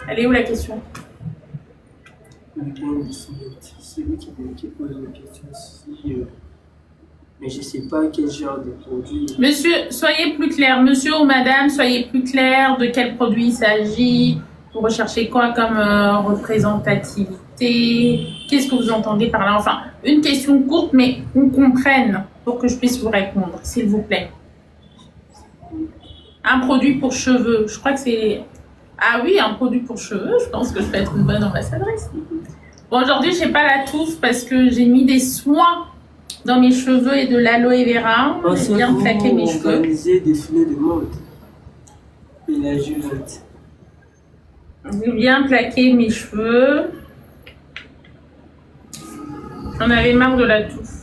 Elle est où la question? C'est lui qui pose la question si... mais je ne sais pas quel genre de produit. Monsieur, soyez plus clair. Monsieur ou madame, soyez plus clair de quel produit il s'agit. Vous recherchez quoi comme représentativité? Qu'est-ce que vous entendez par là? Enfin, une question courte, mais qu'on comprenne pour que je puisse vous répondre, s'il vous plaît. Un produit pour cheveux. Je crois que c'est... Ah oui, un produit pour cheveux. Je pense que je peux être une bonne ambassadrice. Bon, aujourd'hui, je n'ai pas la touffe parce que j'ai mis des soins dans mes cheveux et de l'aloe vera. J'ai bien plaqué mes cheveux. Organisez des filets de mode. Et la Juliette. J'ai bien plaqué mes cheveux. J'en avais marre de la touffe.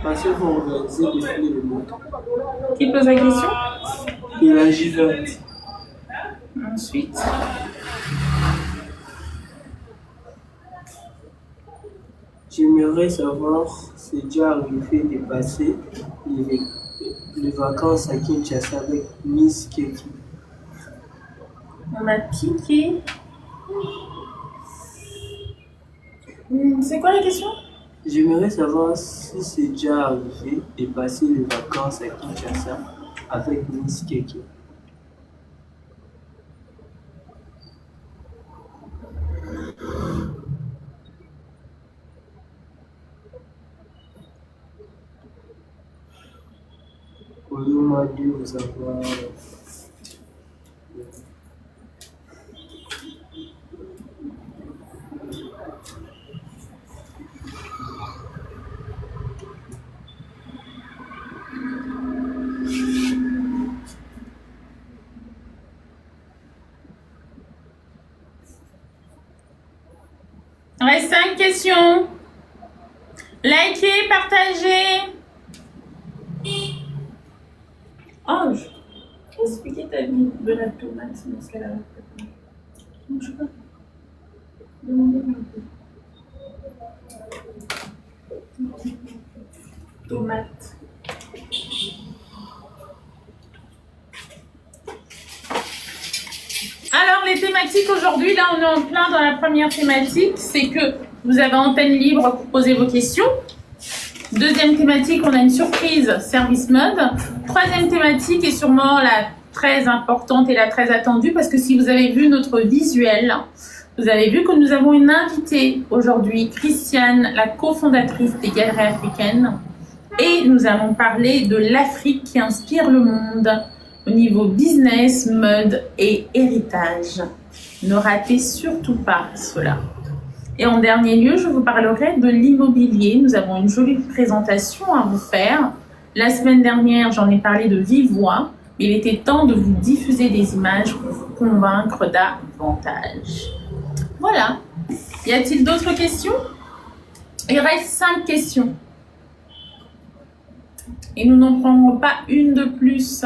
Parce que vous organisez des filets de mode. Qui pose la question? Et la Juliette. Ensuite. J'aimerais savoir si c'est déjà arrivé de passer les vacances à Kinshasa avec Miss Keki. On m'a piqué. C'est quoi la question? J'aimerais savoir si c'est déjà arrivé de passer les vacances à Kinshasa avec Miss Keki. On m'a dû vous avoir... Reste 5 questions. Likez, partagez. Ange, expliquez ta vie de la tomate dans ce qu'elle a fait. Je sais pas. Demandez-moi un peu. Tomate. Alors, les thématiques aujourd'hui, là, on est en plein dans la première thématique, c'est que vous avez antenne libre pour poser vos questions. Deuxième thématique, on a une surprise service mode. Troisième thématique est sûrement la très importante et la très attendue parce que si vous avez vu notre visuel, vous avez vu que nous avons une invitée aujourd'hui, Christiane, la cofondatrice des Galeries Africaines. Et nous allons parler de l'Afrique qui inspire le monde au niveau business, mode et héritage. Ne ratez surtout pas cela. Et en dernier lieu, je vous parlerai de l'immobilier. Nous avons une jolie présentation à vous faire. La semaine dernière, j'en ai parlé de vive voix. Il était temps de vous diffuser des images pour vous convaincre davantage. Voilà. Y a-t-il d'autres questions? Il reste 5 questions. Et nous n'en prendrons pas une de plus.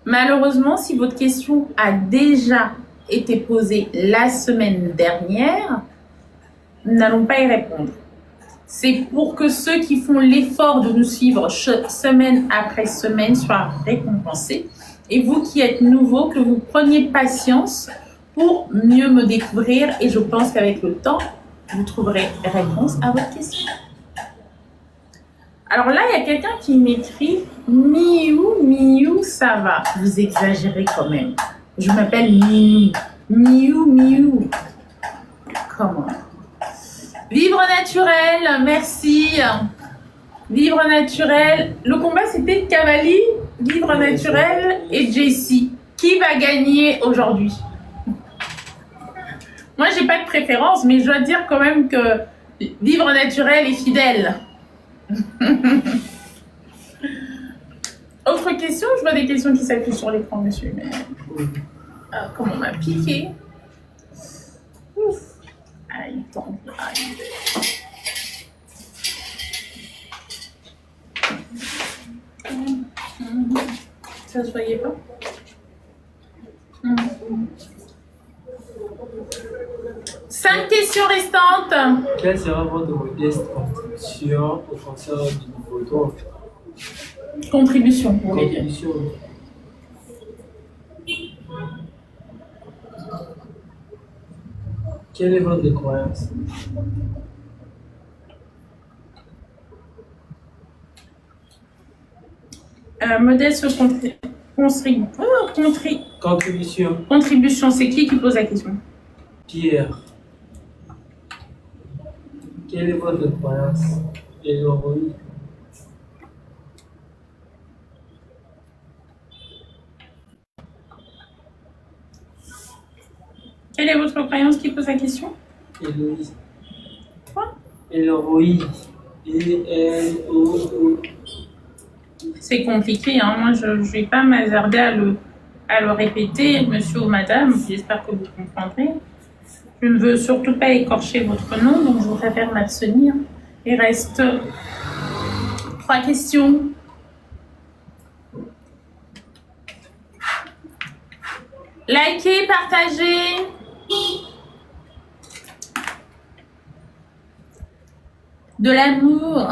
Malheureusement, si votre question a déjà été posée la semaine dernière, nous n'allons pas y répondre. C'est pour que ceux qui font l'effort de nous suivre semaine après semaine soient récompensés. Et vous qui êtes nouveaux, que vous preniez patience pour mieux me découvrir. Et je pense qu'avec le temps, vous trouverez réponse à votre question. Alors là, il y a quelqu'un qui m'écrit « Miou, Miou, ça va ». Vous exagérez quand même. Je m'appelle Miou. Miou, Miou. Comment? Vivre naturel, merci. Vivre naturel. Le combat, c'était Cavalli, Vivre naturel et Jessie. Qui va gagner aujourd'hui? Moi, j'ai pas de préférence, mais je dois dire quand même que Vivre naturel est fidèle. Autre question? Je vois des questions qui s'affichent sur l'écran, monsieur. Mais... Ah, comment on m'a piqué. Ouf. Aïe, attends. Aïe. Ça se voyait pas? 5 questions restantes. Quelle sera votre modeste contribution au concert du niveau 3? Contribution, pour les Contribution. Quelle est votre croyance? Modèle se Contribution. contribution, c'est qui pose la question? Pierre. Quelle est votre croyance? Héroïque. Quelle est votre croyance qui pose la question? Héloïse. Quoi? Héroïque. E-L-O-O. C'est compliqué, hein. Moi je ne vais pas m'hasarder à le répéter, monsieur ou madame, j'espère que vous comprendrez. Je ne veux surtout pas écorcher votre nom, donc je préfère m'abstenir. Il reste 3 questions. Likez, partagez. De l'amour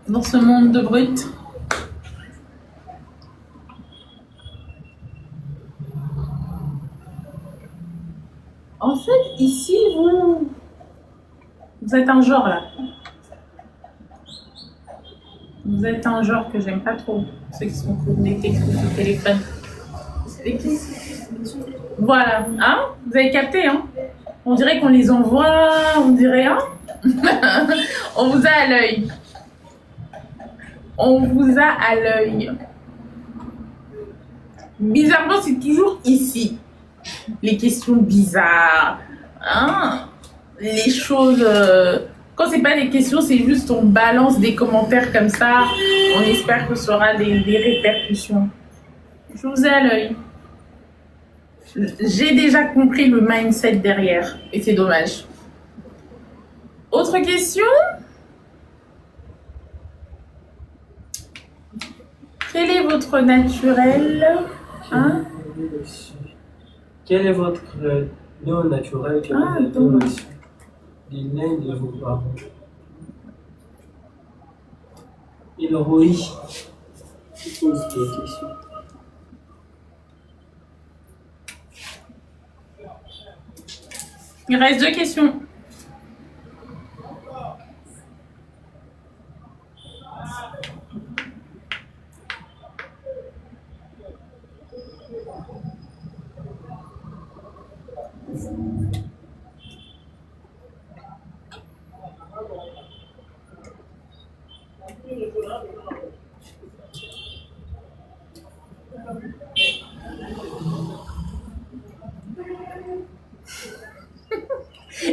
dans ce monde de brut. En fait, ici, vous êtes un genre là. Vous êtes un genre que j'aime pas trop. Ceux qui sont connectés au téléphone. Voilà, hein? Vous avez capté, hein? On dirait qu'on les envoie, on dirait, hein? On vous a à l'œil. On vous a à l'œil. Bizarrement, c'est toujours ici. Les questions bizarres, hein? Les choses... quand c'est pas des questions, c'est juste on balance des commentaires comme ça. On espère que ça aura des répercussions. Je vous ai à l'œil. J'ai déjà compris le mindset derrière. Et c'est dommage. Autre question? Quel est votre naturel? Hein? Quel est votre nom naturel que vous avez reçu des l'un de vos parents? Héroïque. Je pose des questions. Il reste 2 questions.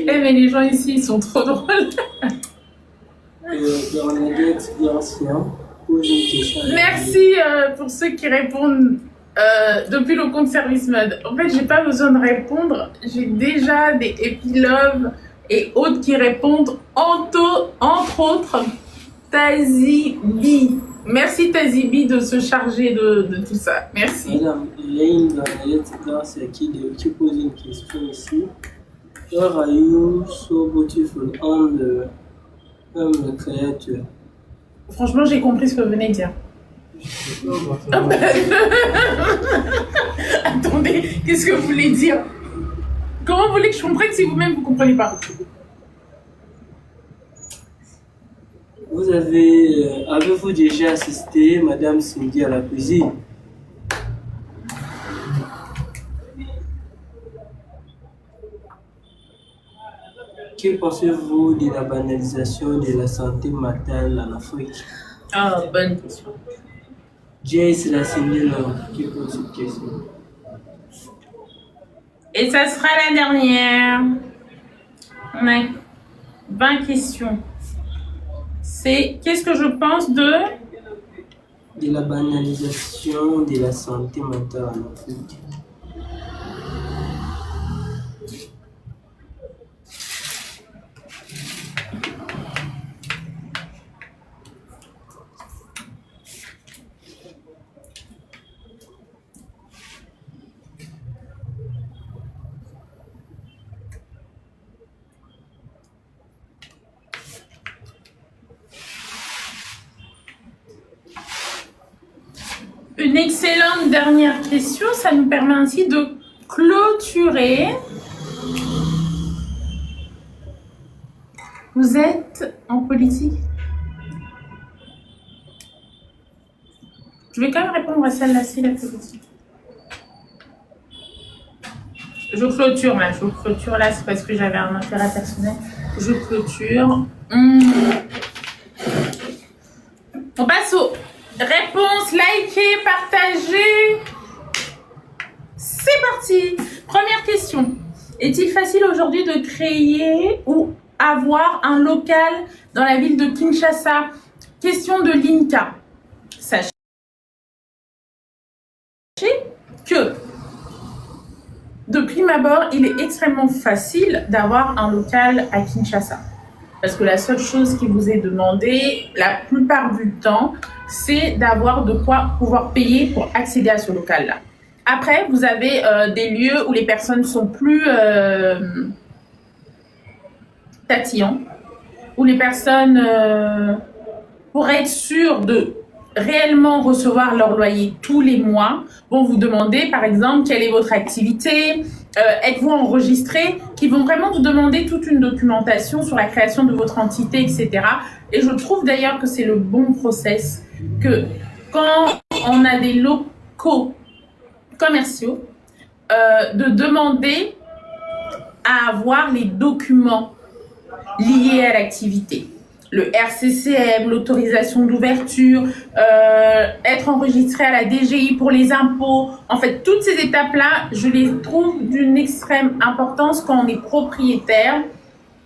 Mais les gens ici, ils sont trop drôles. Bernadette Garcia pose une question. Merci pour ceux qui répondent depuis le compte Service Mode. En fait, j'ai pas besoin de répondre. J'ai déjà des épilogues et autres qui répondent. Entre autres, Tazibi. Merci Tazibi de se charger de tout ça. Merci. Madame, il y a une Bernadette Garcia qui pose une question ici. Where are you so beautiful and creature? Franchement, j'ai compris ce que vous venez de dire. Attendez, qu'est-ce que vous voulez dire? Comment vous voulez que je comprenne si vous-même vous ne comprenez pas? Vous avez-vous déjà assisté, Madame Cindy, à la cuisine? Que pensez-vous de la banalisation de la santé mentale en Afrique? Ah, bonne question. Jace la Cindy qui pose cette question. Et ça sera la dernière. On a 20 questions. C'est qu'est-ce que je pense de la banalisation de la santé mentale en Afrique. Une excellente dernière question, ça nous permet ainsi de clôturer Vous êtes en politique? Je vais quand même répondre à celle-là, si la politique. Je clôture là, c'est parce que j'avais un intérêt personnel. Je clôture. On passe aux réponses, likez, partagez. C'est parti. Première question. Est-il facile aujourd'hui de créer ou avoir un local dans la ville de Kinshasa? Question de Linka. Sachez que de prime abord, il est extrêmement facile d'avoir un local à Kinshasa. Parce que la seule chose qui vous est demandée, la plupart du temps, c'est d'avoir de quoi pouvoir payer pour accéder à ce local-là. Après, vous avez des lieux où les personnes sont plus tatillants, où les personnes, pour être sûres de réellement recevoir leur loyer tous les mois, vont vous demander, par exemple, quelle est votre activité, êtes-vous enregistré, qui vont vraiment vous demander toute une documentation sur la création de votre entité, etc. Et je trouve d'ailleurs que c'est le bon process, que quand on a des locaux commerciaux, de demander à avoir les documents liés à l'activité. Le RCCM, l'autorisation d'ouverture, être enregistré à la DGI pour les impôts. En fait, toutes ces étapes-là, je les trouve d'une extrême importance quand on est propriétaire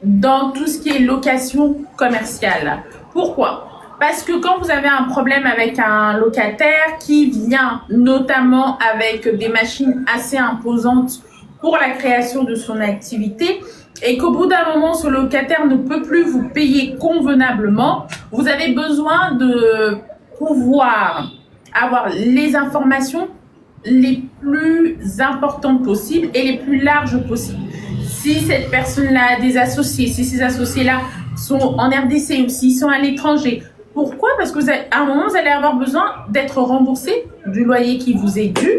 dans tout ce qui est location commerciale. Pourquoi? Parce que quand vous avez un problème avec un locataire qui vient notamment avec des machines assez imposantes pour la création de son activité, et qu'au bout d'un moment, ce locataire ne peut plus vous payer convenablement, vous avez besoin de pouvoir avoir les informations les plus importantes possibles et les plus larges possibles. Si cette personne-là a des associés, si ces associés-là sont en RDC ou s'ils sont à l'étranger, pourquoi? Parce que à un moment, vous allez avoir besoin d'être remboursé du loyer qui vous est dû,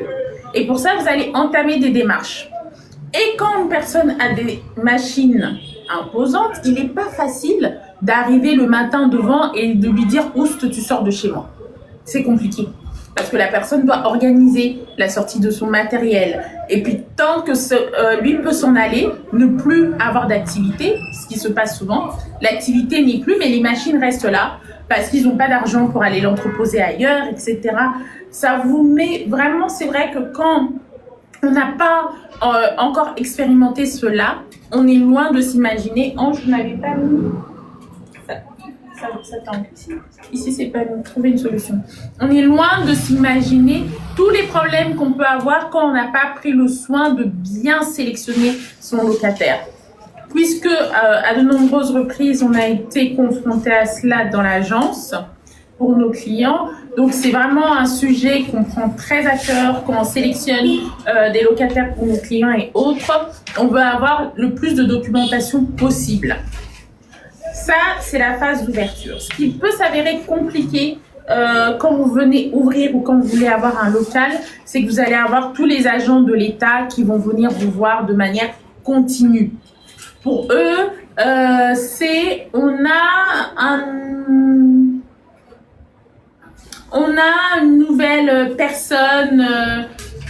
et pour ça, vous allez entamer des démarches. Et quand une personne a des machines imposantes, il n'est pas facile d'arriver le matin devant et de lui dire « Oust, tu sors de chez moi ». C'est compliqué. Parce que la personne doit organiser la sortie de son matériel. Et puis, tant que lui peut s'en aller, ne plus avoir d'activité, ce qui se passe souvent, l'activité n'est plus, mais les machines restent là parce qu'ils n'ont pas d'argent pour aller l'entreposer ailleurs, etc. Ça vous met vraiment, c'est vrai que quand on n'a pas encore expérimenté cela, on est loin de s'imaginer. Ange, je n'avais pas mis ça tend. Ici, c'est pas nous. Trouver une solution. On est loin de s'imaginer tous les problèmes qu'on peut avoir quand on n'a pas pris le soin de bien sélectionner son locataire. Puisque à de nombreuses reprises, on a été confronté à cela dans l'agence pour nos clients. Donc, c'est vraiment un sujet qu'on prend très à cœur quand on sélectionne des locataires pour nos clients et autres. On veut avoir le plus de documentation possible. Ça, c'est la phase d'ouverture. Ce qui peut s'avérer compliqué quand vous venez ouvrir ou quand vous voulez avoir un local, c'est que vous allez avoir tous les agents de l'État qui vont venir vous voir de manière continue. Pour eux, on a une nouvelle personne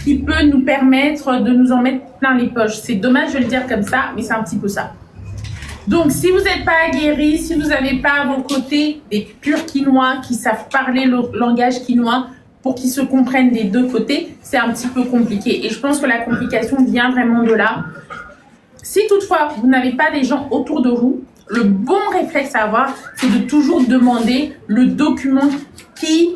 qui peut nous permettre de nous en mettre plein les poches. C'est dommage de le dire comme ça, mais c'est un petit peu ça. Donc, si vous n'êtes pas aguerri, si vous n'avez pas à vos côtés des purs Quinois qui savent parler le langage quinois pour qu'ils se comprennent des deux côtés, c'est un petit peu compliqué. Et je pense que la complication vient vraiment de là. Si toutefois, vous n'avez pas des gens autour de vous, le bon réflexe à avoir, c'est de toujours demander le document qui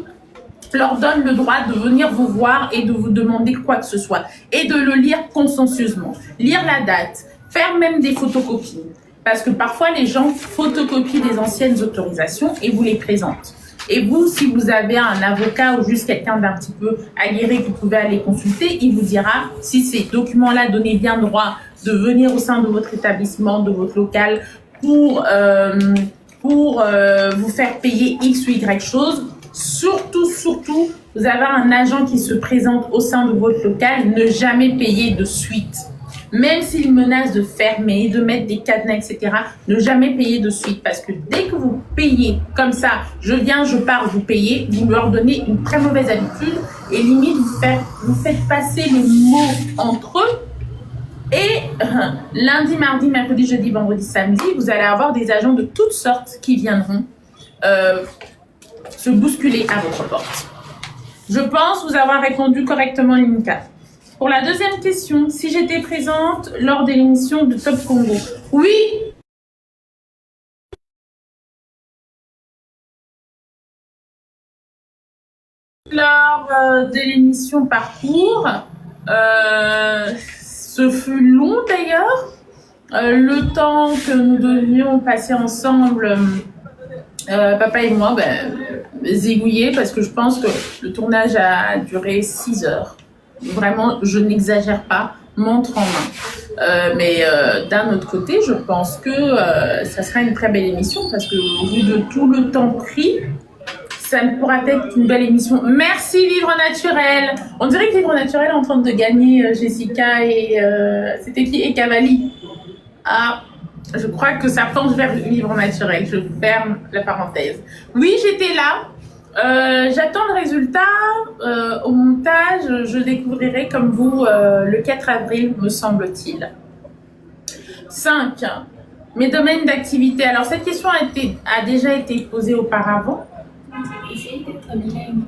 leur donne le droit de venir vous voir et de vous demander quoi que ce soit. Et de le lire consciencieusement. Lire la date, faire même des photocopies. Parce que parfois, les gens photocopient des anciennes autorisations et vous les présentent. Et vous, si vous avez un avocat ou juste quelqu'un d'un petit peu aguerri que vous pouvez aller consulter, il vous dira si ces documents-là donnaient bien droit de venir au sein de votre établissement, de votre local, pour vous faire payer X ou Y chose. Surtout, vous avez un agent qui se présente au sein de votre local, ne jamais payer de suite. même s'ils menacent de fermer, de mettre des cadenas, etc., ne jamais payer de suite. Parce que dès que vous payez comme ça, je viens, je pars, vous payez, vous leur donnez une très mauvaise habitude et limite vous faites passer le mot entre eux. Et lundi, mardi, mercredi, jeudi, vendredi, samedi, vous allez avoir des agents de toutes sortes qui viendront se bousculer à votre porte. Je pense vous avoir répondu correctement, Linka. Pour la deuxième question, si j'étais présente lors de l'émission de Top Congo. Oui. Lors de l'émission Parcours, ce fut long d'ailleurs. Le temps que nous devions passer ensemble, papa et moi, zigouiller, parce que je pense que le tournage a duré 6 heures. Vraiment, je n'exagère pas, montre en main. Mais d'un autre côté, je pense que ça sera une très belle émission, parce que au vu de tout le temps pris, ça pourra être une belle émission. Merci Vivre Naturel. On dirait que Vivre Naturel est en train de gagner Jessica et c'était qui, et Cavalli. Ah, je crois que ça penche vers Vivre Naturel. Je ferme la parenthèse. Oui, j'étais là. J'attends le résultat. Au montage, je découvrirai comme vous le 4 avril, me semble-t-il. 5. Mes domaines d'activité. Alors, cette question a déjà été posée auparavant. Essayez d'être bilingue.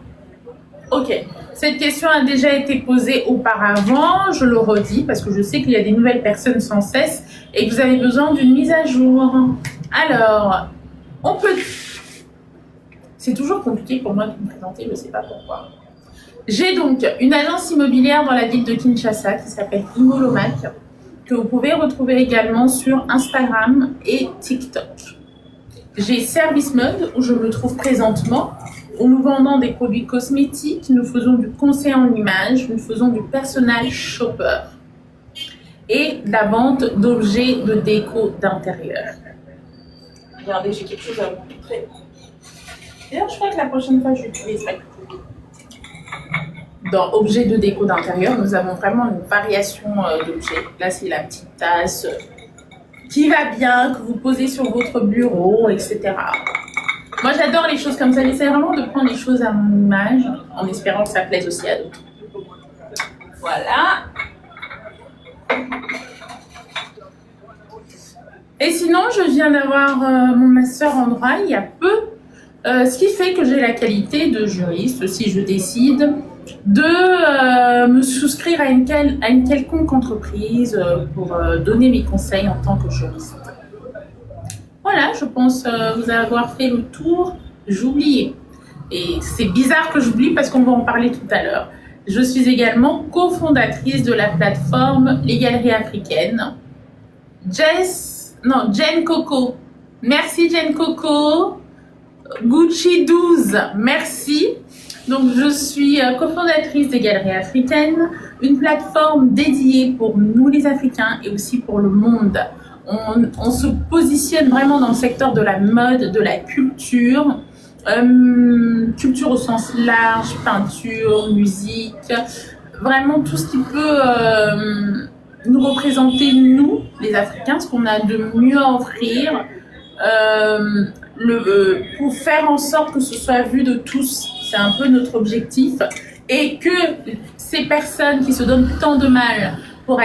Ok. Cette question a déjà été posée auparavant. Je le redis parce que je sais qu'il y a des nouvelles personnes sans cesse et que vous avez besoin d'une mise à jour. Alors, on peut... C'est toujours compliqué pour moi de me présenter, je ne sais pas pourquoi. J'ai donc une agence immobilière dans la ville de Kinshasa qui s'appelle Imolomac, que vous pouvez retrouver également sur Instagram et TikTok. J'ai Service Mode, où je me trouve présentement, où nous vendons des produits cosmétiques, nous faisons du conseil en images, nous faisons du personal shopper et de la vente d'objets de déco d'intérieur. Regardez, j'ai quelque chose à vous montrer. D'ailleurs, je crois que la prochaine fois, j'utiliserai. Dans objets de déco d'intérieur, nous avons vraiment une variation d'objets. Là, c'est la petite tasse qui va bien, que vous posez sur votre bureau, etc. Moi, j'adore les choses comme ça. J'essaie vraiment de prendre les choses à mon image, en espérant que ça plaise aussi à d'autres. Voilà. Et sinon, je viens d'avoir mon master en droit il y a peu. Ce qui fait que j'ai la qualité de juriste, si je décide de me souscrire à une quelconque entreprise pour donner mes conseils en tant que juriste. Voilà, je pense vous avoir fait le tour. J'oubliais. Et c'est bizarre que j'oublie parce qu'on va en parler tout à l'heure. Je suis également cofondatrice de la plateforme Les Galeries Africaines. Jen Coco. Merci Jen Coco. Gucci 12, merci. Donc, je suis cofondatrice des Galeries Africaines, une plateforme dédiée pour nous les Africains et aussi pour le monde. On se positionne vraiment dans le secteur de la mode, de la culture, culture au sens large, peinture, musique, vraiment tout ce qui peut nous représenter, nous, les Africains, ce qu'on a de mieux à offrir. Pour faire en sorte que ce soit vu de tous. C'est un peu notre objectif. Et que ces personnes qui se donnent tant de mal pour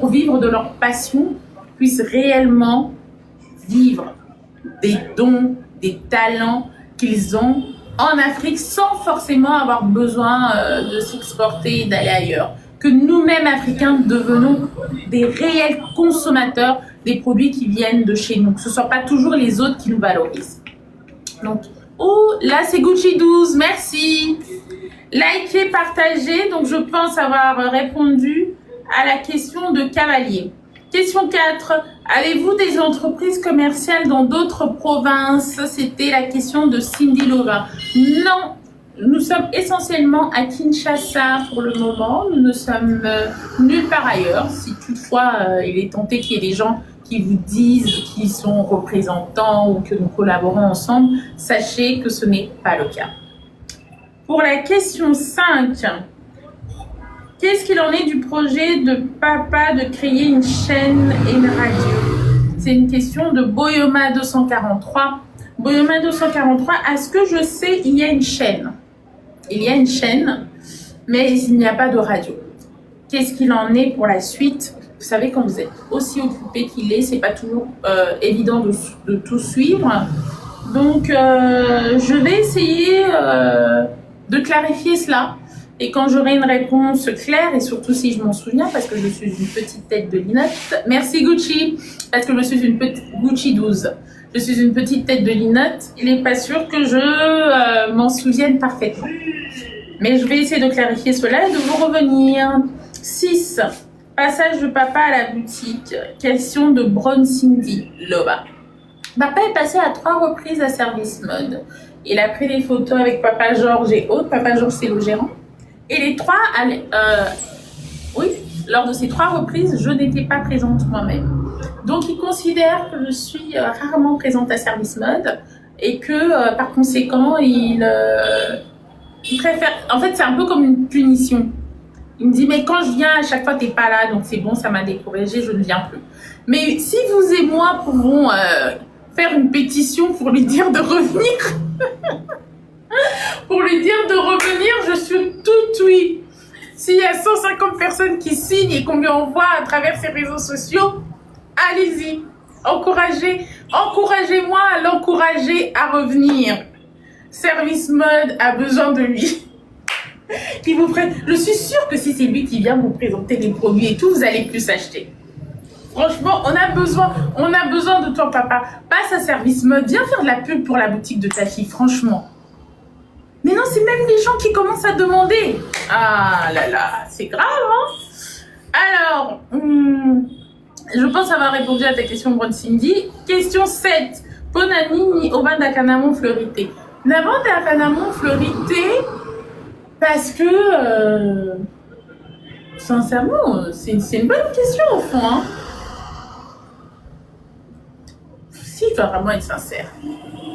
vivre de leur passion puissent réellement vivre des dons, des talents qu'ils ont en Afrique sans forcément avoir besoin de s'exporter et d'aller ailleurs. Que nous-mêmes, Africains, devenons des réels consommateurs des produits qui viennent de chez nous, que ce ne soit pas toujours les autres qui nous valorisent. Donc, là c'est Gucci 12, merci. Likez, partagez. Donc, je pense avoir répondu à la question de Cavalier. Question 4. Avez-vous des entreprises commerciales dans d'autres provinces? C'était la question de Cindy Lova. Non, nous sommes essentiellement à Kinshasa pour le moment. Nous ne sommes nulle part ailleurs. Si toutefois, il est tenté qu'il y ait des gens qui vous disent qu'ils sont représentants ou que nous collaborons ensemble, sachez que ce n'est pas le cas. Pour la question 5, Qu'est-ce qu'il en est du projet de papa de créer une chaîne et une radio? C'est une question de Boyoma 243. Boyoma 243, à ce que je sais, il y a une chaîne. Il y a une chaîne, mais il n'y a pas de radio. Qu'est-ce qu'il en est pour la suite? Vous savez, quand vous êtes aussi occupé qu'il est, c'est pas toujours évident de tout suivre. Donc, je vais essayer de clarifier cela. Et quand j'aurai une réponse claire, et surtout si je m'en souviens, parce que je suis une petite tête de linotte. Merci Gucci, parce que je suis une petite Gucci 12. Je suis une petite tête de linotte. Il n'est pas sûr que je m'en souvienne parfaitement. Mais je vais essayer de clarifier cela et de vous revenir. 6. Passage de papa à la boutique. Question de Brown Cindy Loba. Papa est passé à 3 reprises à Service Mode. Il a pris des photos avec Papa Georges et autres. Papa Georges, c'est le gérant. Et les 3, oui, lors de ces 3 reprises, je n'étais pas présente moi-même. Donc, il considère que je suis rarement présente à Service Mode et que, par conséquent, il préfère... En fait, c'est un peu comme une punition. Il me dit, mais quand je viens, à chaque fois, t'es pas là, donc c'est bon, ça m'a découragée, je ne viens plus. Mais si vous et moi pouvons faire une pétition pour lui dire de revenir... Pour lui dire de revenir, je suis tout oui. S'il y a 150 personnes qui signent et qu'on lui envoie à travers ses réseaux sociaux, allez-y. Encouragez-moi à l'encourager à revenir. Service Mode a besoin de lui. Je suis sûre que si c'est lui qui vient vous présenter les produits et tout, vous allez plus acheter. Franchement, on a besoin de toi, papa. Passe à Service Mode, viens faire de la pub pour la boutique de ta fille, franchement. Mais non, c'est même les gens qui commencent à demander. Ah là là, c'est grave, hein? Alors, je pense avoir répondu à ta question, Brown Cindy. Question 7. Ponani Obanda Kanamon Fleurité. Nabanda Kanamon Fleurité, parce que, sincèrement, c'est une bonne question au fond, hein? Si, tu dois vraiment être sincère.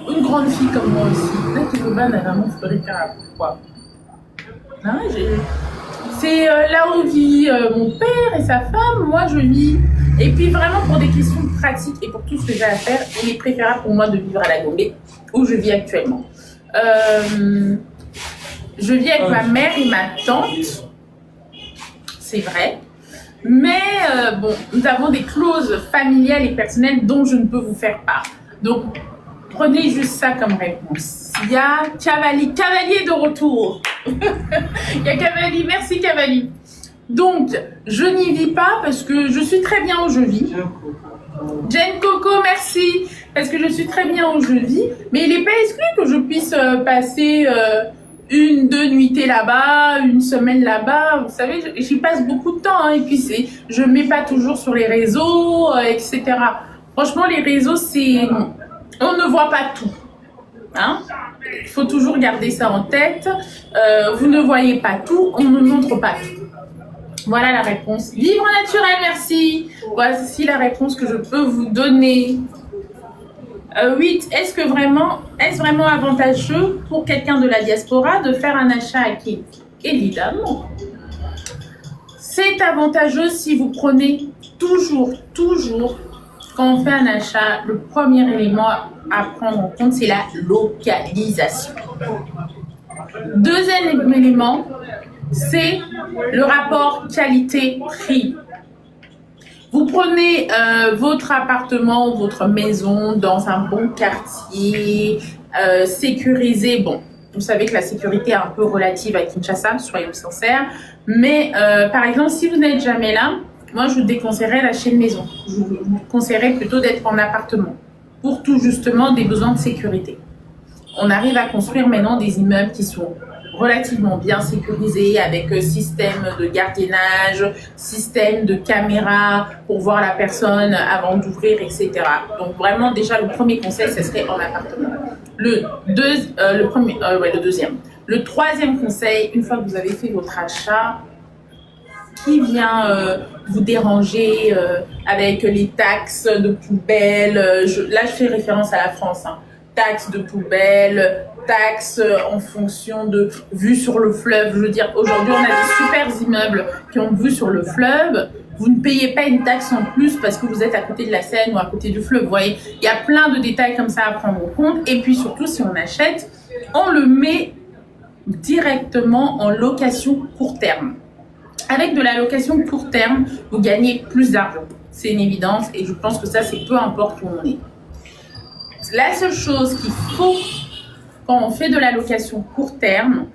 Une grande fille comme moi aussi. Là, qui veut pas vraiment fleurir pourquoi? C'est là où vit mon père et sa femme. Moi, je vis. Et puis, vraiment, pour des questions pratiques et pour tout ce que j'ai à faire, il est préférable pour moi de vivre à la Gombe, où je vis actuellement. Je vis avec ma mère et ma tante. C'est vrai. Mais, bon, nous avons des clauses familiales et personnelles dont je ne peux vous faire part. Donc, prenez juste ça comme réponse. Il y a Cavalier de retour. Il y a Cavalier, merci Cavalier. Donc, je n'y vis pas parce que je suis très bien où je vis. Jane Coco, merci. Parce que je suis très bien où je vis. Mais il n'est pas exclu que je puisse passer 1-2 nuitées là-bas, une semaine là-bas. Vous savez, j'y passe beaucoup de temps. Hein, et puis, je ne mets pas toujours sur les réseaux, etc. Franchement, les réseaux, c'est... On ne voit pas tout. Hein? Il faut toujours garder ça en tête. Vous ne voyez pas tout, on ne montre pas tout. Voilà la réponse. Vivre naturel, merci. Voici la réponse que je peux vous donner. 8. Est-ce vraiment avantageux pour quelqu'un de la diaspora de faire un achat à Québec? Évidemment. C'est avantageux si vous prenez toujours, quand on fait un achat, le premier élément à prendre en compte, c'est la localisation. Deuxième élément, c'est le rapport qualité-prix. Vous prenez votre appartement, votre maison dans un bon quartier, sécurisé. Bon, vous savez que la sécurité est un peu relative à Kinshasa, soyons sincères. Mais par exemple, si vous n'êtes jamais là, moi, je vous déconseillerais d'acheter une maison. Je vous conseillerais plutôt d'être en appartement pour tout justement des besoins de sécurité. On arrive à construire maintenant des immeubles qui sont relativement bien sécurisés avec système de gardiennage, système de caméra pour voir la personne avant d'ouvrir, etc. Donc vraiment, déjà, le premier conseil, ce serait en appartement. Le deuxième. Le troisième conseil, une fois que vous avez fait votre achat, qui vient vous déranger avec les taxes de poubelle. Là, je fais référence à la France. Hein. Taxes de poubelle, taxes en fonction de vue sur le fleuve. Je veux dire, aujourd'hui, on a des super immeubles qui ont vue sur le fleuve. Vous ne payez pas une taxe en plus parce que vous êtes à côté de la Seine ou à côté du fleuve. Vous voyez, il y a plein de détails comme ça à prendre en compte. Et puis surtout, si on achète, on le met directement en location court terme. Avec de la location court terme, vous gagnez plus d'argent. C'est une évidence et je pense que ça, c'est peu importe où on est. La seule chose qu'il faut quand on fait de la location court terme,